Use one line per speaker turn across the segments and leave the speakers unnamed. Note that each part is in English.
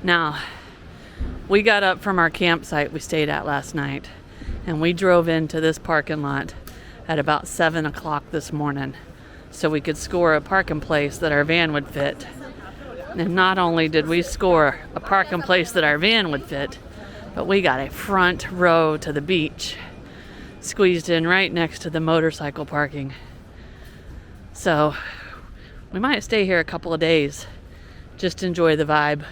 Now, we got up from our campsite we stayed at last night, and we drove into this parking lot at about 7 o'clock this morning so we could score a parking place that our van would fit. And not only did we score a parking place that our van would fit, but we got a front row to the beach, squeezed in right next to the motorcycle parking. So we might stay here a couple of days, just enjoy the vibe.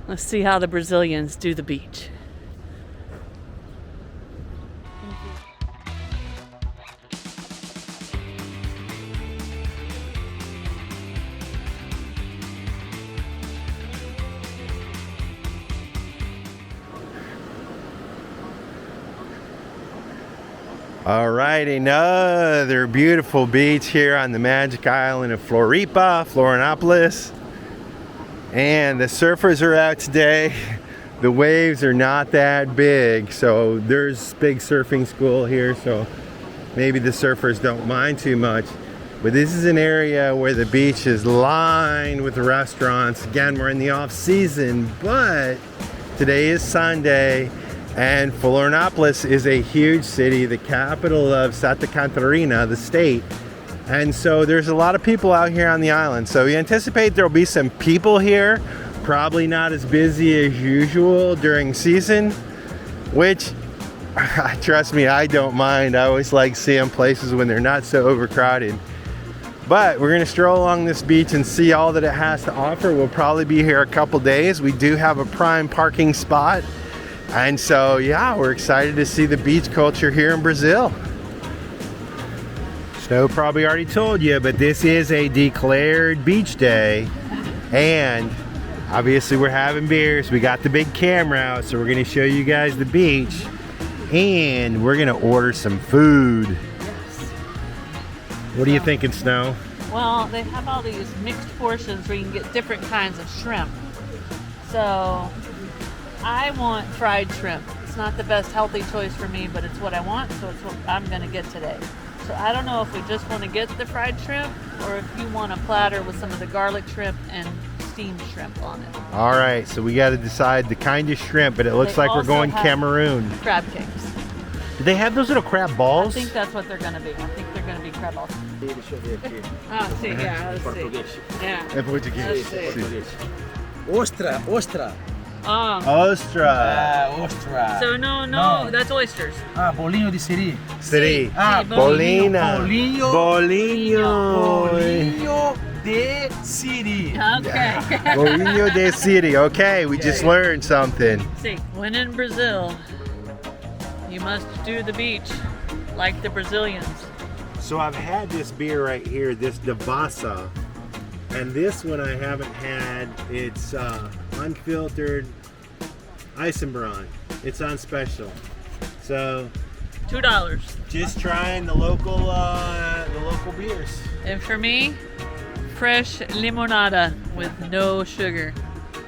Let's see how the Brazilians do the beach.
All right, another beautiful beach here on the magic island of Florianopolis. And the surfers are out today. The waves are not that big, so there's big surfing school here, so maybe the surfers don't mind too much. But this is an area where the beach is lined with restaurants. Again, we're in the off season, but today is Sunday. And Florianopolis is a huge city, the capital of Santa Catarina, the state. And so there's a lot of people out here on the island. So we anticipate there'll be some people here, probably not as busy as usual during season, which, trust me, I don't mind. I always like seeing places when they're not so overcrowded. But we're gonna stroll along this beach and see all that it has to offer. We'll probably be here a couple days. We do have a prime parking spot. And so, yeah, we're excited to see the beach culture here in Brazil. Snow probably already told you, but this is a declared beach day. And obviously we're having beers. We got the big camera out, so we're gonna show you guys the beach. And we're gonna order some food.
Yes.
What are you thinking, Snow?
Well, they have all these mixed portions where you can get different kinds of shrimp. So I want fried shrimp. It's not the best healthy choice for me, but it's what I want, so it's what I'm gonna get today. So I don't know if we just want to get the fried shrimp or if you want a platter with some of the garlic shrimp and steamed shrimp on it.
All right, so we got to decide the kind of shrimp, but it looks like we're going Cameroon.
Crab cakes.
Do they have those little crab balls?
I think that's what they're gonna be. I think they're gonna be crab balls. Oh, see, yeah, let's see. Yeah.
É português.
Let's see.
Ostra.
Ostra.
Ostra.
So no, that's oysters.
Bolinho de siri.
Siri.
Bolino.
Bolinho
de siri.
Okay.
Bolinho de Siri. Okay, we just learned something.
See, when in Brazil, you must do the beach like the Brazilians.
So I've had this beer right here, this Devassa, and this one I haven't had. It's unfiltered Eisenbrand. It's on special. So
$2.
just trying the local beers.
And for me, fresh limonada with no sugar.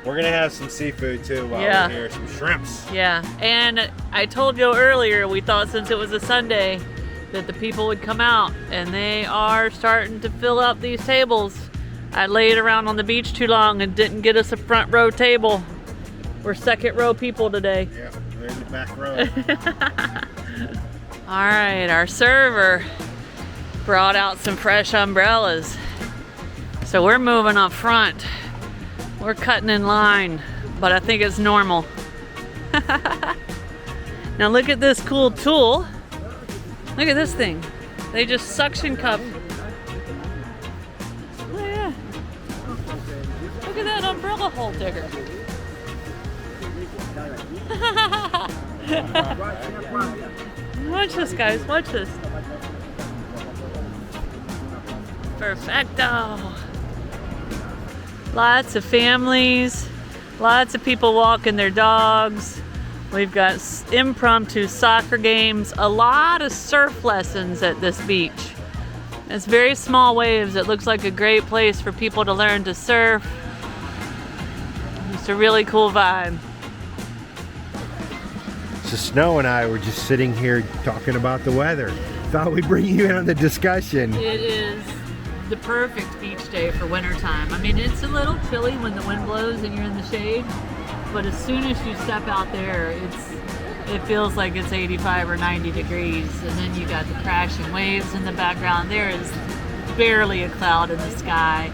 We're gonna have some seafood too while we're here, some shrimps.
Yeah, and I told you earlier, we thought since it was a Sunday that the people would come out, and they are starting to fill up these tables. I laid around on the beach too long and didn't get us a front row table. We're second row people today.
Yeah, we're in the back row.
All right, our server brought out some fresh umbrellas. So we're moving up front. We're cutting in line, but I think it's normal. Now look at this cool tool. Look at this thing. They just suction cup. Oh yeah. Look at that umbrella hole digger. Watch this, guys. Watch this. Perfecto. Lots of families, lots of people walking their dogs. We've got impromptu soccer games, a lot of surf lessons at this beach. It's very small waves. It looks like a great place for people to learn to surf. It's a really cool vibe.
So Snow and I were just sitting here talking about the weather. Thought we'd bring you in on the discussion.
It is the perfect beach day for wintertime. I mean, it's a little chilly when the wind blows and you're in the shade, but as soon as you step out there, it feels like it's 85 or 90 degrees, and then you got the crashing waves in the background. There is barely a cloud in the sky.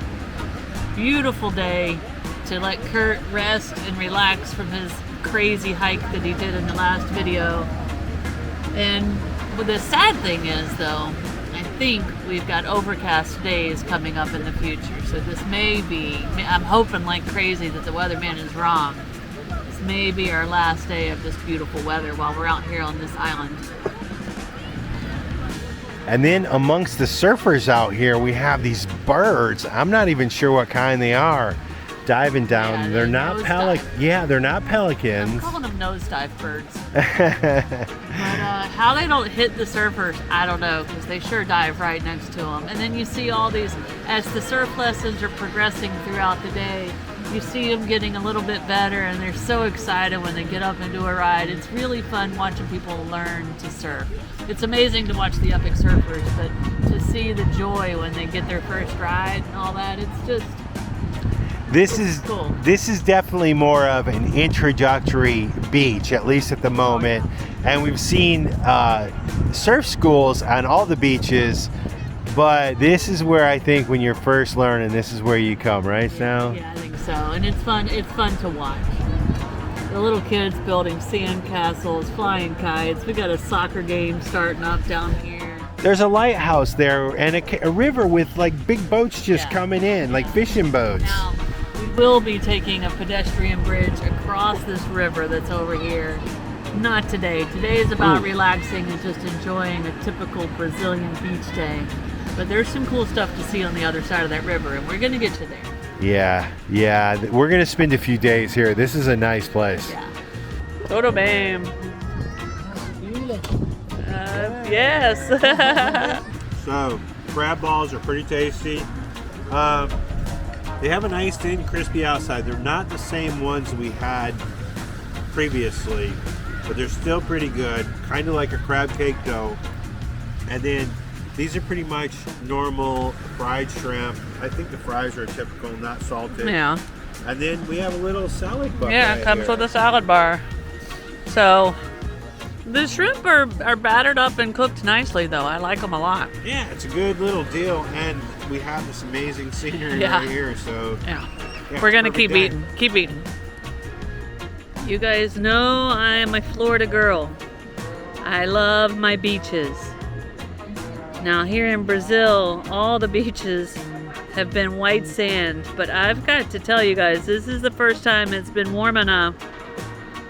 Beautiful day to let Curt rest and relax from his crazy hike that he did in the last video. And the sad thing is, though, I think we've got overcast days coming up in the future. So this may be, I'm hoping like crazy that the weatherman is wrong. This may be our last day of this beautiful weather while we're out here on this island.
And then amongst the surfers out here, we have these birds. I'm not even sure what kind they are. Diving down.
Yeah,
they're not they're not pelicans.
I'm calling them nosedive birds. But how they don't hit the surfers, I don't know, because they sure dive right next to them. And then you see all these, as the surf lessons are progressing throughout the day, you see them getting a little bit better, and they're so excited when they get up and do a ride. It's really fun watching people learn to surf. It's amazing to watch the epic surfers, but to see the joy when they get their first ride and all that, it's just...
This is definitely more of an introductory beach, at least at the moment. And we've seen surf schools on all the beaches, but this is where I think when you're first learning, this is where you come, right, Sal?
Yeah, I think so. And it's fun to watch. The little kids building sand castles, flying kites. We got a soccer game starting up down here.
There's a lighthouse there and a river with like big boats just coming in, like fishing boats.
Now, we will be taking a pedestrian bridge across this river that's over here. Not today. Today is about relaxing and just enjoying a typical Brazilian beach day. But there's some cool stuff to see on the other side of that river, and we're going to get you there.
Yeah. We're going to spend a few days here. This is a nice place.
Yeah. Todo bem. Yes.
So, crab balls are pretty tasty. They have a nice thin, crispy outside. They're not the same ones we had previously, but they're still pretty good. Kind of like a crab cake dough. And then these are pretty much normal fried shrimp. I think the fries are typical, not salted.
Yeah.
And then we have a little salad bar.
Yeah, it comes with a salad bar. So the shrimp are battered up and cooked nicely, though. I like them a lot.
Yeah, it's a good little deal, and we have this amazing scenery right here. So
yeah, we're gonna keep eating. Keep eating. You guys know I am a Florida girl. I love my beaches. Now here in Brazil, all the beaches have been white sand, but I've got to tell you guys, this is the first time it's been warm enough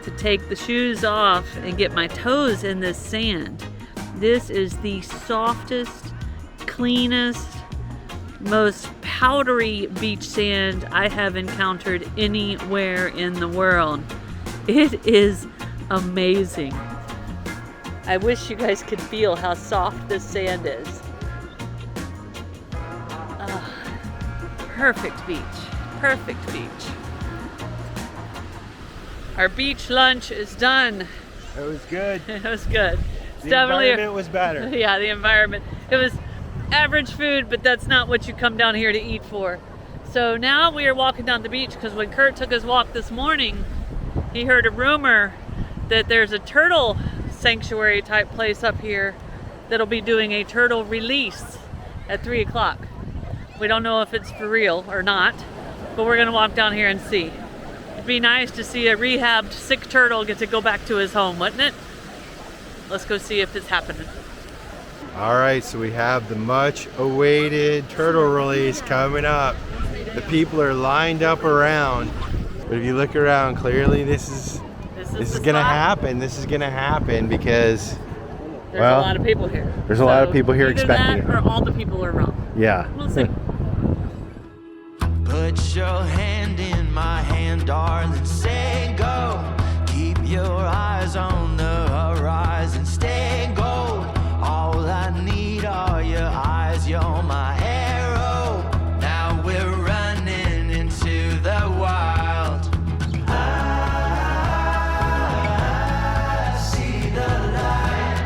to take the shoes off and get my toes in this sand. This is the softest, cleanest, most powdery beach sand I have encountered anywhere in the world. It is amazing. I wish you guys could feel how soft this sand is. Perfect beach. Perfect beach. Our beach lunch is done.
it was good.
It was good.
The environment was better.
Yeah, the environment. It was average food, but that's not what you come down here to eat for. So now we are walking down the beach because when Curt took his walk this morning, he heard a rumor that there's a turtle sanctuary type place up here that'll be doing a turtle release at 3 o'clock. We don't know if it's for real or not, but we're gonna walk down here and see. It'd be nice to see a rehabbed sick turtle get to go back to his home, wouldn't it? Let's go see if it's happening.
All right, so we have the much awaited turtle release coming up. The people are lined up around, but if you look around clearly, this is gonna happen. This is gonna happen because
there's a lot of people here.
There's a lot of people here expecting it.
Or all the people are wrong.
Yeah.
We'll see.
Put your hand in my hand, darling, say go. Keep your eyes on the horizon, stay gold. All I need are your eyes, you're my arrow. Now we're running into the wild. I see the light.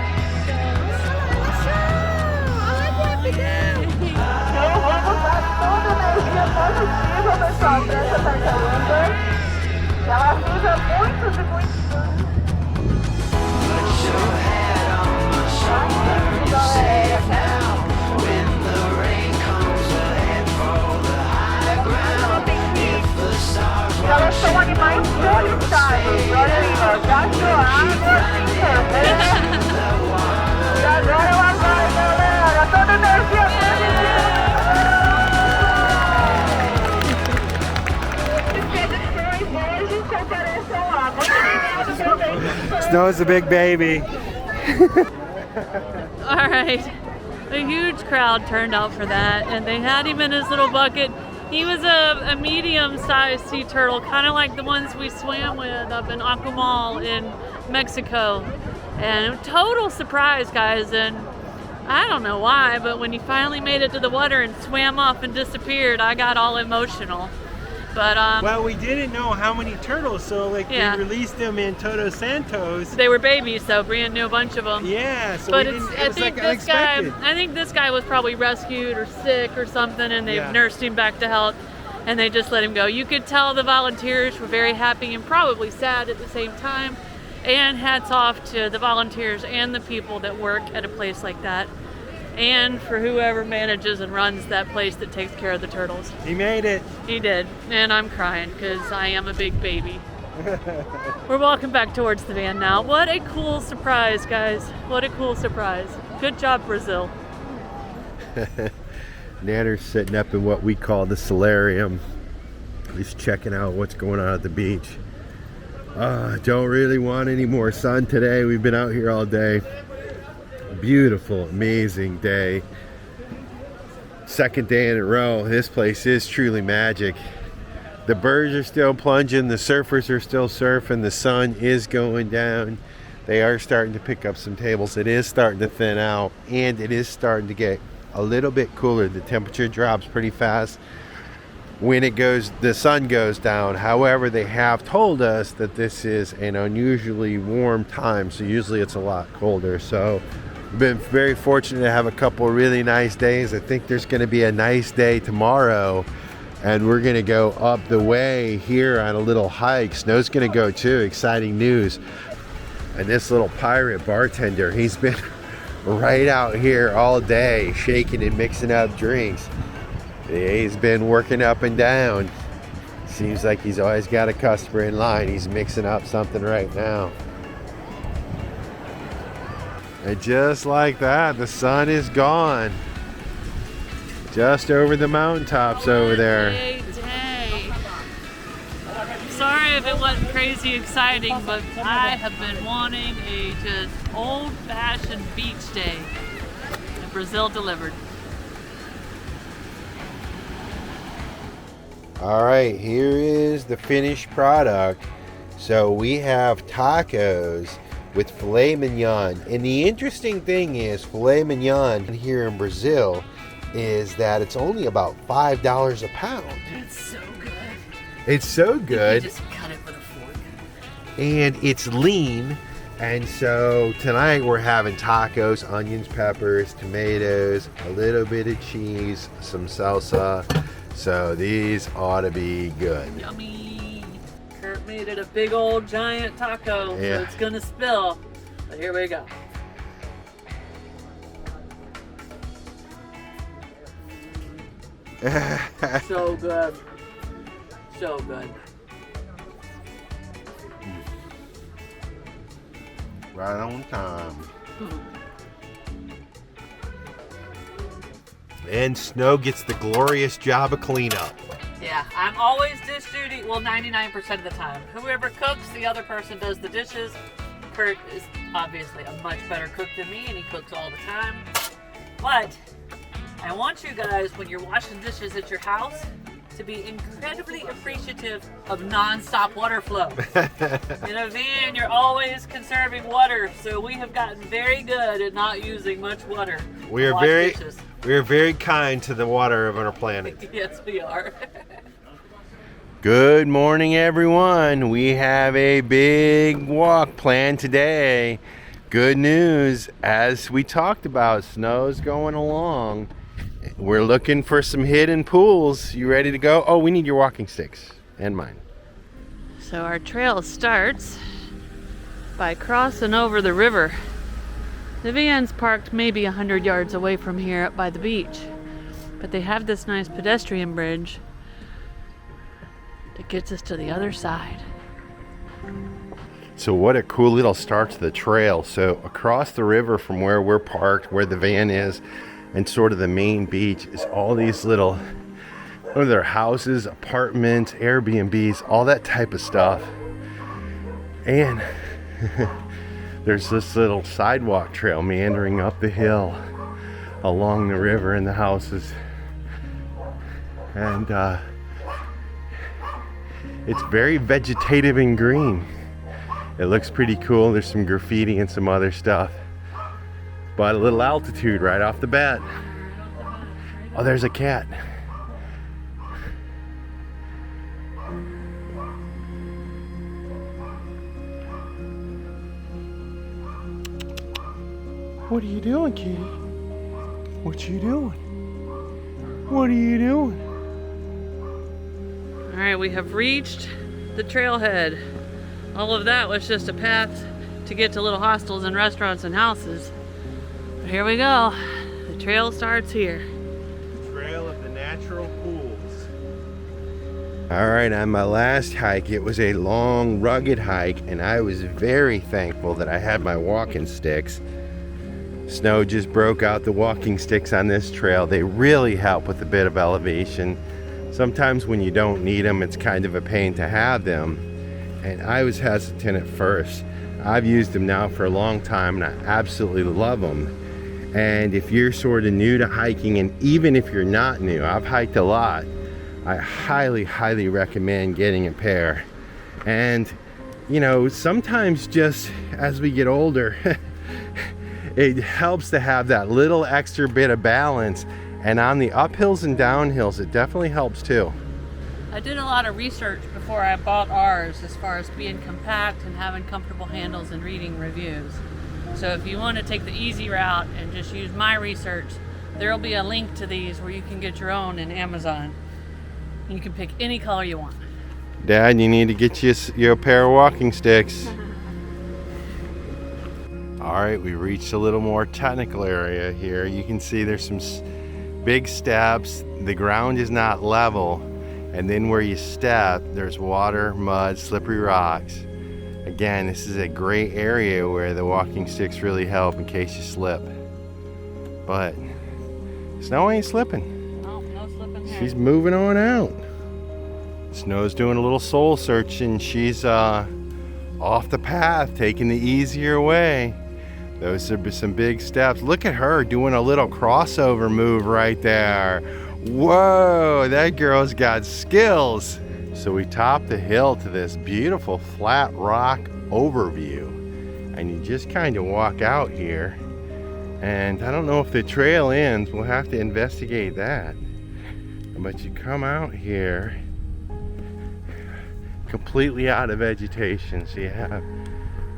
essa tartaruga. Ela usa muitos e muitos. Elas são animais solitários. Olha aí, ó. Gajoada sem cerveja. E agora ela vai, galera. Toda energia positiva.
Snow's a big baby.
All right. A huge crowd turned out for that, and they had him in his little bucket. He was a medium-sized sea turtle, kind of like the ones we swam with up in Akumal in Mexico. And total surprise, guys. And I don't know why, but when he finally made it to the water and swam off and disappeared, I got all emotional. But
well, we didn't know how many turtles, so like
Yeah.
we released them in Todos Santos.
they were babies, so Brian knew a bunch of them.
Yeah, so
But
we
it's,
didn't,
I
it was
think
like
this guy.
unexpected.
I think this guy was probably rescued or sick or something, and they've
Yeah.
nursed him back to health, and they just let him go. You could tell the volunteers were very happy and probably sad at the same time. And hats off to the volunteers and the people that work at a place like that, and for whoever manages and runs that place that takes care of the turtles.
He made it.
He did, and I'm crying because I am a big baby. We're walking back towards the van now. What a cool surprise, guys. What a cool surprise. Good job, Brazil.
Nanner's sitting up in what we call the solarium. He's checking out what's going on at the beach. Don't really want any more sun today. We've been out here all day. Beautiful, amazing day. Second day in a row. This place is truly magic. The birds are still plunging. The surfers are still surfing. The sun is going down. They are starting to pick up some tables. It is starting to thin out, and it is starting to get a little bit cooler. The temperature drops pretty fast when the sun goes down. However, they have told us that this is an unusually warm time, so usually it's a lot colder. So we've been very fortunate to have a couple really nice days. I think there's going to be a nice day tomorrow, and we're going to go up the way here on a little hike. Snow's going to go too. Exciting news. And this little pirate bartender, he's been right out here all day shaking and mixing up drinks. He's been working up and down. Seems like he's always got a customer in line. He's mixing up something right now. And just like that, the sun is gone. Just over the mountaintops over there.
Great day. Sorry if it wasn't crazy exciting, but I have been wanting a just old-fashioned beach day. And Brazil delivered.
All right, here is the finished product. So we have tacos with filet mignon. And the interesting thing is filet mignon here in Brazil is that it's only about $5 a pound.
It's so good.
It's so good.
You just cut it with a fork.
And it's lean. And so tonight we're having tacos, onions, peppers, tomatoes, a little bit of cheese, some salsa. So these ought to be good.
Yummy. Curt made it a big old giant taco,
Yeah.
so it's gonna spill. But here we go. So good. So good.
Right on time. And Snow gets the glorious job of cleanup.
Yeah, I'm always dish duty. Well, 99% of the time. Whoever cooks, the other person does the dishes. Curt is obviously a much better cook than me, and he cooks all the time. But I want you guys, when you're washing dishes at your house, to be incredibly appreciative of non-stop water flow. In a van, you're always conserving water, so we have gotten very good at not using much water.
We
to
are
wash
very,
dishes.
we are very kind to the water of our planet.
Yes, we are.
Good morning, everyone. We have a big walk planned today. Good news, as we talked about, snow's going along. we're looking for some hidden pools. You ready to go? Oh, we need your walking sticks and mine.
So our trail starts by crossing over the river. The van's parked maybe 100 yards away from here up by the beach, but they have this nice pedestrian bridge that gets us to the other side.
So what a cool little start to the trail. So across the river from where we're parked, where the van is, and sort of the main beach is all these little, whether they're houses, apartments, Airbnbs, all that type of stuff. And there's this little sidewalk trail meandering up the hill along the river and the houses. And it's very vegetative and green. It looks pretty cool. There's some graffiti and some other stuff. But a little altitude right off the bat. Oh, there's a cat. What are you doing, kitty? What you doing? What are you doing?
All right, we have reached the trailhead. All of that was just a path to get to little hostels and restaurants and houses. But here we go. The trail starts here.
Trail of the natural pools. All right, on my last hike, it was a long, rugged hike, and I was very thankful that I had my walking sticks. Snow just broke out the walking sticks on this trail. They really help with a bit of elevation. Sometimes when you don't need them, it's kind of a pain to have them. And I was hesitant at first. I've used them now for a long time and I absolutely love them. And if you're sort of new to hiking, and even if you're not new, I've hiked a lot, I highly, highly recommend getting a pair. And, you know, sometimes just as we get older, it helps to have that little extra bit of balance. And on the uphills and downhills, it definitely helps too.
I did a lot of research before I bought ours as far as being compact and having comfortable handles and reading reviews. So if you want to take the easy route and just use my research, there will be a link to these where you can get your own in Amazon. You can pick any color you want.
Dad, you need to get you a pair of walking sticks. All right, we reached a little more technical area here. You can see there's some big steps. The ground is not level. And then where you step, there's water, mud, slippery rocks. Again, this is a great area where the walking sticks really help in case you slip. But Snow ain't slipping.
No, no slipping here.
She's moving on out. Snow's doing a little soul searching. She's off the path, taking the easier way. Those are some big steps. Look at her doing a little crossover move right there. Whoa, that girl's got skills. So we topped the hill to this beautiful flat rock overview. And you just kind of walk out here. And I don't know if the trail ends. We'll have to investigate that. But you come out here completely out of vegetation. So you have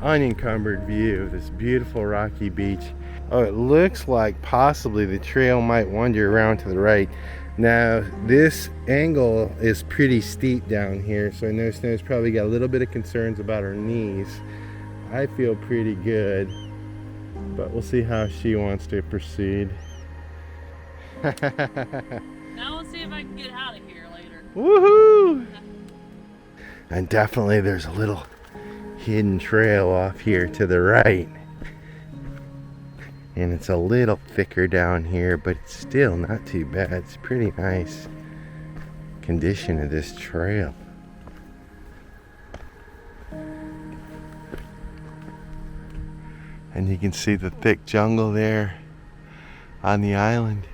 unencumbered view of this beautiful rocky beach. Oh, it looks like possibly the trail might wander around to the right. Now, this angle is pretty steep down here, so I know Snow's probably got a little bit of concerns about her knees. I feel pretty good, but we'll see how she wants to proceed.
Now we'll see if I can get out of here later.
Woohoo! And definitely there's a little hidden trail off here to the right. And it's a little thicker down here, but it's still not too bad. It's pretty nice condition of this trail. And you can see the thick jungle there on the island.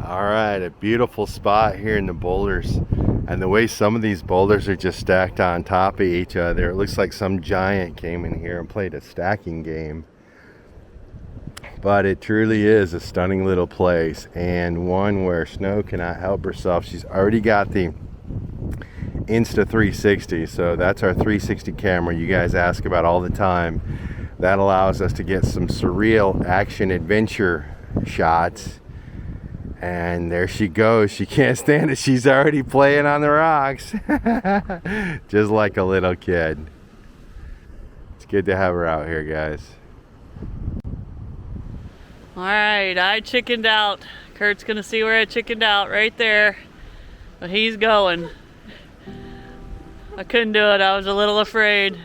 All right, a beautiful spot here in the boulders. And the way some of these boulders are just stacked on top of each other, it looks like some giant came in here and played a stacking game. But it truly is a stunning little place, and one where Snow cannot help herself. She's already got the Insta360. So that's our 360 camera you guys ask about all the time. That allows us to get some surreal action adventure shots. And there she goes. She can't stand it. She's already playing on the rocks. Just like a little kid. It's good to have her out here, guys.
All right, I chickened out. Kurt's gonna see where I chickened out right there. But he's going. I couldn't do it. I was a little afraid.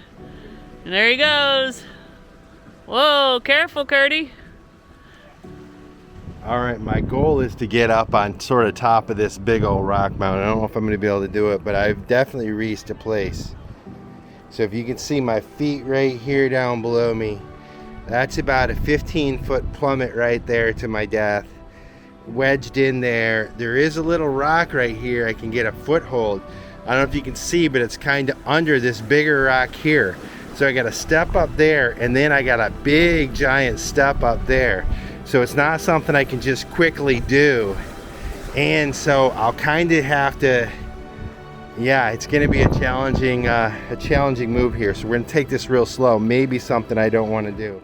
And there he goes. Whoa, careful, Curty.
All right, my goal is to get up on sort of top of this big old rock mountain. I don't know if I'm going to be able to do it, but I've definitely reached a place. So if you can see my feet right here down below me, that's about a 15-foot plummet right there to my death. Wedged in there. There is a little rock right here I can get a foothold. I don't know if you can see, but it's kind of under this bigger rock here. So I got to step up there, and then I got a big giant step up there. So it's not something I can just quickly do. And so I'll kind of have to, yeah, it's going to be a challenging move here. So we're going to take this real slow. Maybe something I don't want to do.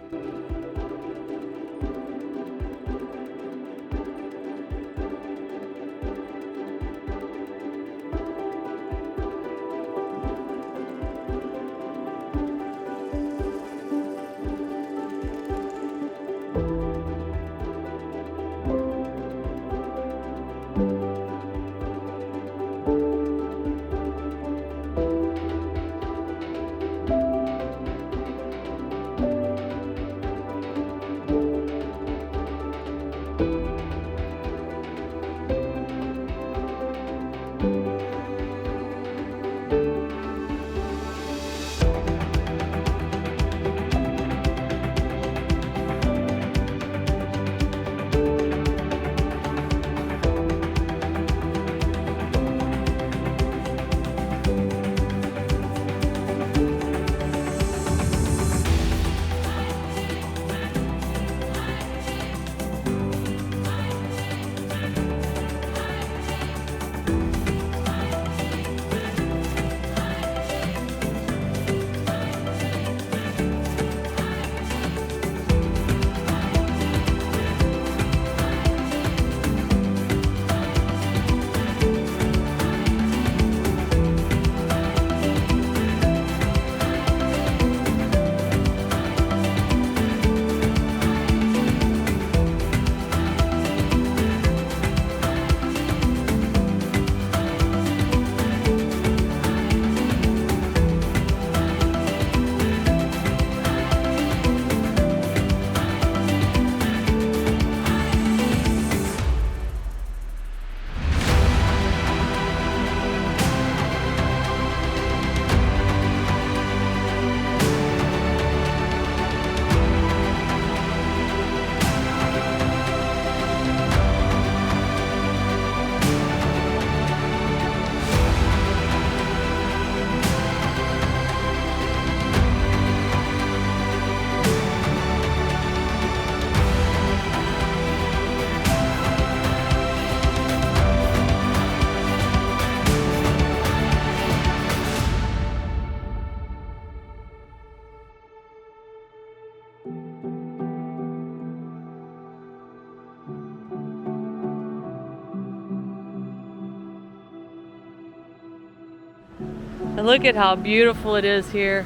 And look at how beautiful it is here.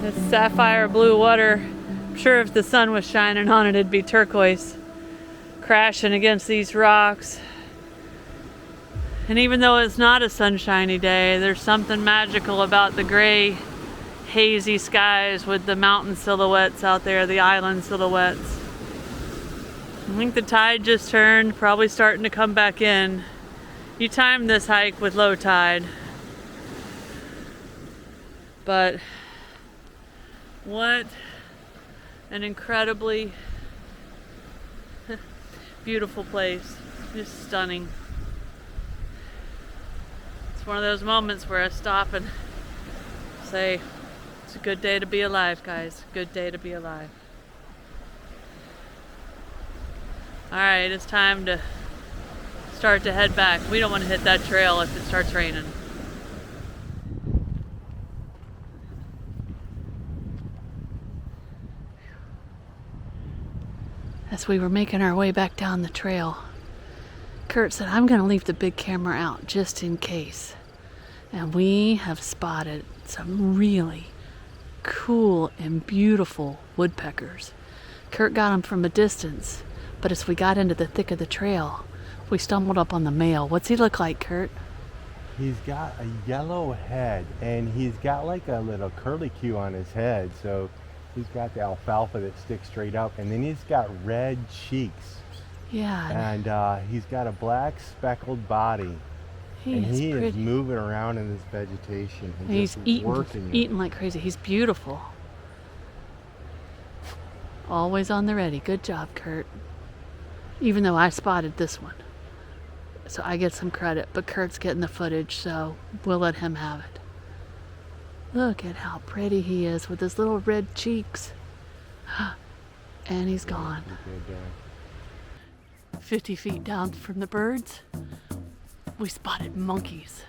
This sapphire blue water. I'm sure if the sun was shining on it, it'd be turquoise. Crashing against these rocks. And even though it's not a sunshiny day, there's something magical about the gray, hazy skies with the mountain silhouettes out there, the island silhouettes. I think the tide just turned, probably starting to come back in. You timed this hike with low tide. But what an incredibly beautiful place. Just stunning. It's one of those moments where I stop and say, it's a good day to be alive, guys. Good day to be alive. Alright, it's time to start to head back. We don't want to hit that trail if it starts raining. as we were making our way back down the trail, Curt said, I'm going to leave the big camera out just in case. And we have spotted some really cool and beautiful woodpeckers. Curt got them from a distance, but as we got into the thick of the trail, we stumbled up on the male. What's he look like, Curt?
He's got a yellow head, and he's got like a little curlicue on his head. So he's got the alfalfa that sticks straight up, and then he's got red cheeks.
Yeah.
And he's got a black speckled body. And he is moving around in this vegetation. And
he's
just
eating like crazy. He's beautiful. Always on the ready. Good job, Curt. Even though I spotted this one. So I get some credit, but Curt's getting the footage, so we'll let him have it. Look at how pretty he is with his little red cheeks. And he's gone. 50 feet down from the birds, we spotted monkeys.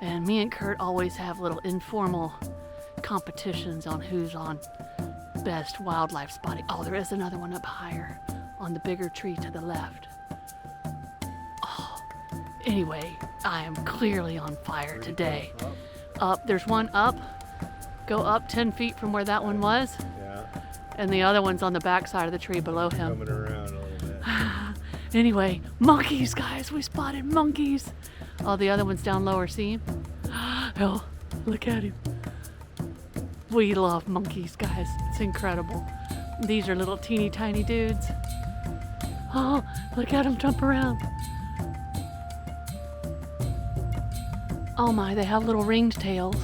And me and Curt always have little informal competitions on who's on best wildlife spotting. Oh, there is another one up higher on the bigger tree to the left. Oh, anyway, I am clearly on fire today. Up, there's one up. Go up 10 feet from where that one was.
Yeah.
And the other one's on the back side of the tree below him.
Coming around a little bit.
Anyway, monkeys, guys. We spotted monkeys. Oh, the other one's down lower. See him? Oh, look at him. We love monkeys, guys. It's incredible. These are little teeny tiny dudes. Oh, look at them jump around. Oh my, they have little ringed tails.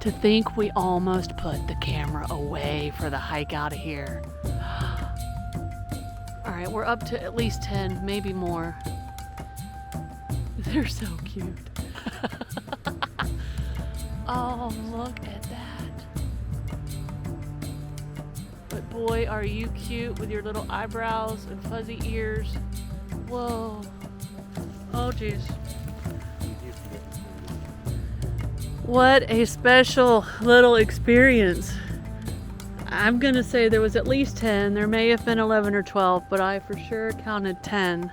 To think we almost put the camera away for the hike out of here. All right, we're up to at least 10, maybe more. They're so cute. Oh, look at that. But boy, are you cute with your little eyebrows and fuzzy ears. Whoa. Oh, geez. What a special little experience. I'm gonna say there was at least 10. There may have been 11 or 12, but I for sure counted 10.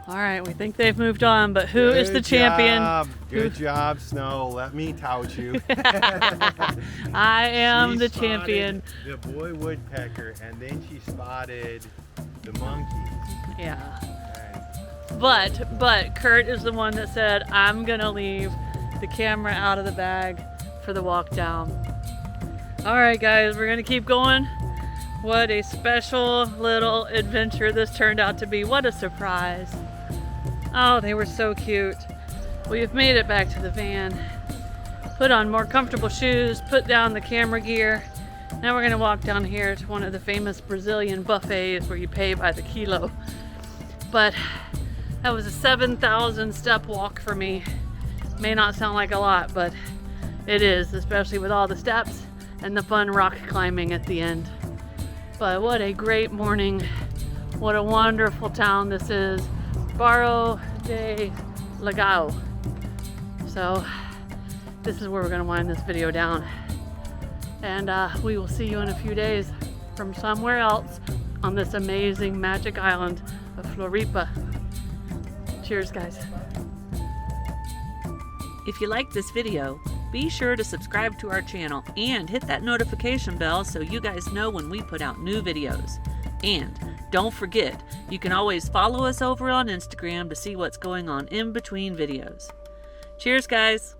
All right, we think they've moved on, but who is the champion?
Good job, Snow. Let me tout you.
I am
She
the
spotted
champion.
The boy woodpecker, and then she spotted the monkeys.
Yeah.
And
But Curt is the one that said, I'm gonna leave the camera out of the bag for the walk down. All right, guys, we're gonna keep going. What a special little adventure this turned out to be. What a surprise. Oh, they were so cute. We have made it back to the van. Put on more comfortable shoes, put down the camera gear. Now we're gonna walk down here to one of the famous Brazilian buffets where you pay by the kilo. But that was a 7,000 step walk for me. May not sound like a lot, but it is, especially with all the steps and the fun rock climbing at the end. But what a great morning. What a wonderful town this is. Barro de Lagao. So this is where we're gonna wind this video down. And we will see you in a few days from somewhere else on this amazing magic island of Floripa. Cheers, guys.
If you like this video, be sure to subscribe to our channel and hit that notification bell so you guys know when we put out new videos. And don't forget, you can always follow us over on Instagram to see what's going on in between videos. Cheers, guys!